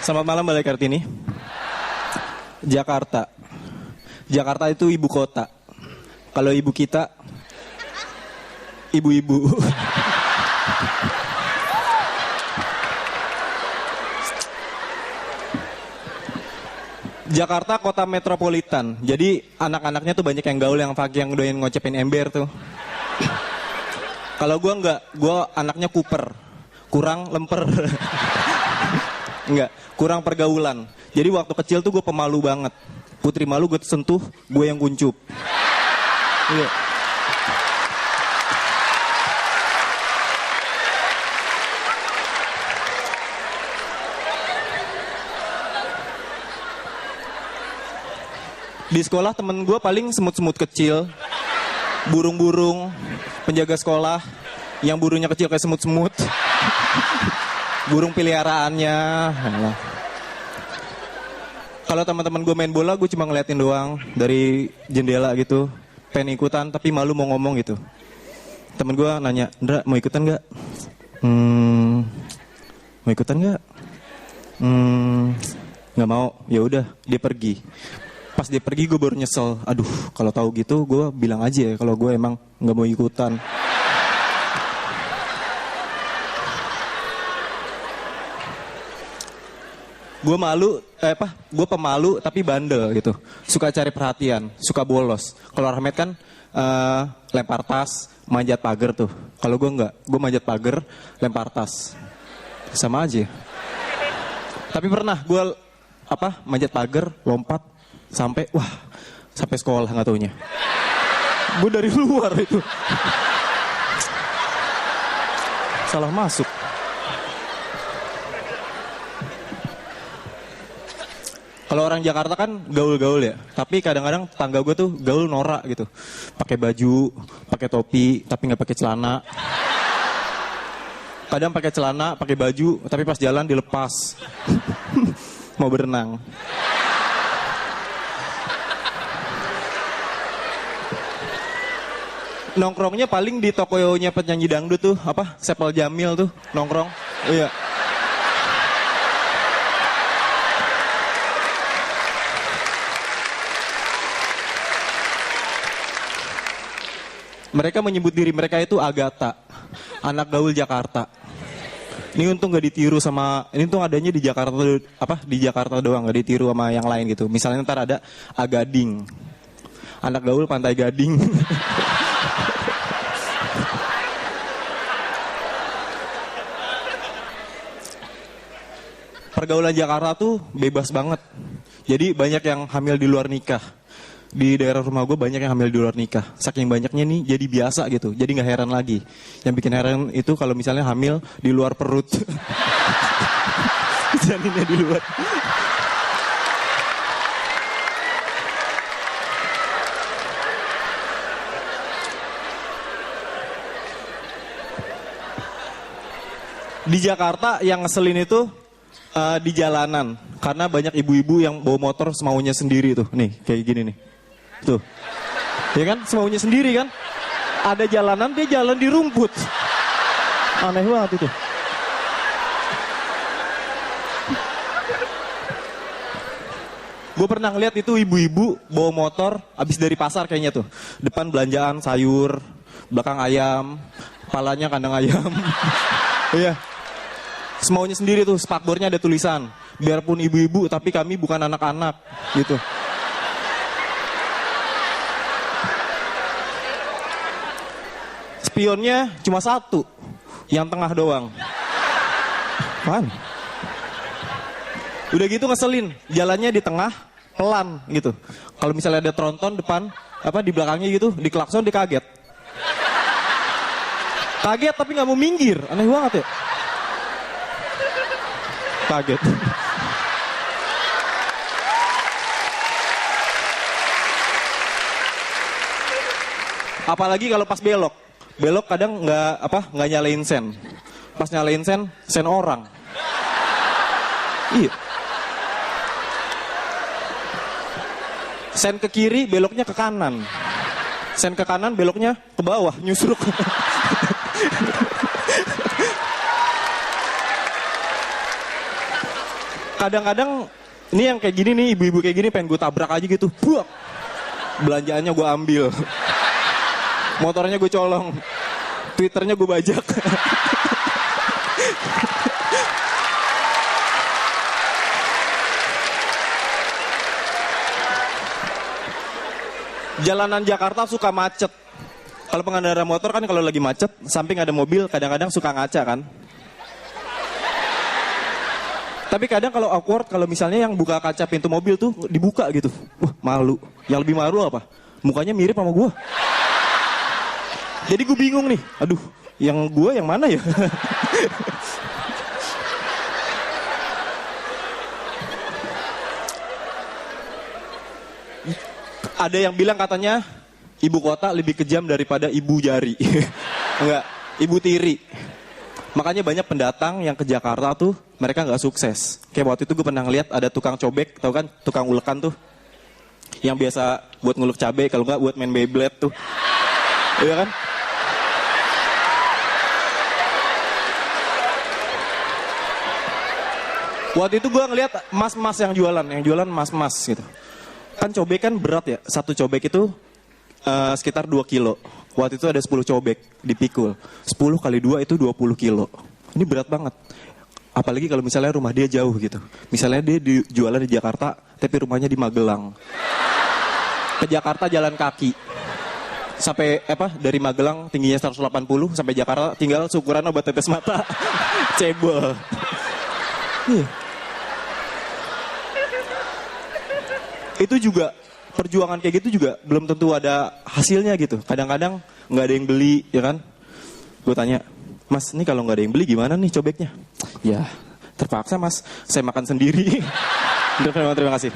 Selamat malam Mbak Kartini. Jakarta. Jakarta itu ibu kota. Kalau ibu kita, ibu-ibu. Jakarta kota metropolitan. Jadi anak-anaknya tuh banyak yang gaul, yang fakir, yang doyan ngocepin ember tuh. Kalau gue enggak, gue anaknya kuper. Kurang lemper. Enggak, kurang pergaulan. Jadi waktu kecil tuh gue pemalu banget. Putri malu gue sentuh, gue yang kuncup. Iya. Di sekolah temen gue paling semut-semut kecil, burung-burung, penjaga sekolah, yang burungnya kecil kayak semut-semut, burung peliharaannya. Kalau teman-teman gue main bola, gue cuma ngeliatin doang dari jendela gitu, pengen ikutan tapi malu mau ngomong gitu. Temen gue nanya, Ndra mau ikutan nggak? Mau ikutan nggak? Nggak mau. Ya udah, dia pergi. Pas dia pergi gue baru nyesel. Aduh, kalau tahu gitu gue bilang aja ya kalau gue emang nggak mau ikutan. Gue malu, gue pemalu tapi bandel gitu. Suka cari perhatian, suka bolos. Kalau Rahmat kan lempar tas, manjat pagar tuh. Kalau gue enggak, gue manjat pagar, lempar tas. Sama aja. Tapi pernah gue manjat pagar, lompat sampai sekolah nggak taunya. Gue dari luar itu. Salah masuk. Kalau orang Jakarta kan gaul-gaul ya, tapi kadang-kadang tetangga gue tuh gaul norak gitu, pakai baju, pakai topi, tapi nggak pakai celana. Kadang pakai celana, pakai baju, tapi pas jalan dilepas, mau berenang. Nongkrongnya paling di tokonya penyanyi dangdut tuh, Sepel Jamil tuh nongkrong, iya. Mereka menyebut diri mereka itu Agatha, anak gaul Jakarta. Ini untung gak ditiru sama, ini tuh adanya di Jakarta, di Jakarta doang, gak ditiru sama yang lain gitu. Misalnya ntar ada Agading, anak gaul Pantai Gading. Pergaulan Jakarta tuh bebas banget. Jadi banyak yang hamil di luar nikah. Di daerah rumah gue banyak yang hamil di luar nikah. Saking banyaknya nih jadi biasa gitu. Jadi gak heran lagi. Yang bikin heran itu kalau misalnya hamil di luar perut. Janinnya di luar. Di Jakarta yang ngeselin itu di jalanan. Karena banyak ibu-ibu yang bawa motor semaunya sendiri tuh. Nih kayak gini nih. Tuh, ya kan, semaunya sendiri kan. Ada jalanan, dia jalan di rumput. Aneh banget itu. Gue pernah ngeliat itu ibu-ibu bawa motor, abis dari pasar kayaknya tuh. Depan belanjaan sayur, belakang ayam, kepalanya kandang ayam. Iya. Semaunya sendiri tuh, spakbornya ada tulisan. Biarpun ibu-ibu, tapi kami bukan anak-anak, gitu. Spionnya cuma satu, yang tengah doang. Apaan? Udah gitu ngeselin, jalannya di tengah, pelan gitu. Kalau misalnya ada tronton depan, di belakangnya gitu, di klakson dia kaget. Kaget tapi nggak mau minggir, aneh banget ya. Kaget. Apalagi kalau pas belok. Belok kadang nggak nyalain sen. Pas nyalain sen orang. Iya. Sen ke kiri, beloknya ke kanan. Sen ke kanan, beloknya ke bawah, nyusruk. Kadang-kadang ini yang kayak gini nih, ibu-ibu kayak gini pengen gue tabrak aja gitu. Buak. Belanjaannya gue ambil. Motornya gue colong. Twitternya gue bajak. Jalanan Jakarta suka macet. Kalau pengendara motor kan kalau lagi macet, samping ada mobil kadang-kadang suka ngaca kan. Tapi kadang kalau awkward, kalau misalnya yang buka kaca pintu mobil tuh dibuka gitu. Wah, malu. Yang lebih malu apa? Mukanya mirip sama gua. Jadi gue bingung nih. Aduh, yang gua yang mana ya? Ada yang bilang katanya ibu kota lebih kejam daripada ibu jari. Enggak, ibu tiri. Makanya banyak pendatang yang ke Jakarta tuh mereka nggak sukses. Kayak waktu itu gue pernah ngeliat ada tukang cobek, tau kan? Tukang ulekan tuh. Yang biasa buat ngulek cabai, kalau nggak buat main Beyblade tuh. Iya kan? Waktu itu gue ngeliat mas-mas yang jualan mas-mas gitu. Kan cobek kan berat ya, satu cobek itu sekitar 2 kilo. Waktu itu ada 10 cobek dipikul. 10 kali 2 itu 20 kilo. Ini berat banget. Apalagi kalau misalnya rumah dia jauh gitu. Misalnya dia jualan di Jakarta, tapi rumahnya di Magelang. Ke Jakarta jalan kaki. Sampai dari Magelang tingginya 180 sampai Jakarta tinggal syukuran obat tetes mata. Cebol. Itu juga perjuangan kayak gitu juga belum tentu ada hasilnya gitu. Kadang-kadang nggak ada yang beli, ya kan? Gue tanya, Mas, ini kalau nggak ada yang beli gimana nih cobeknya? Ya, terpaksa Mas, saya makan sendiri. Terima kasih.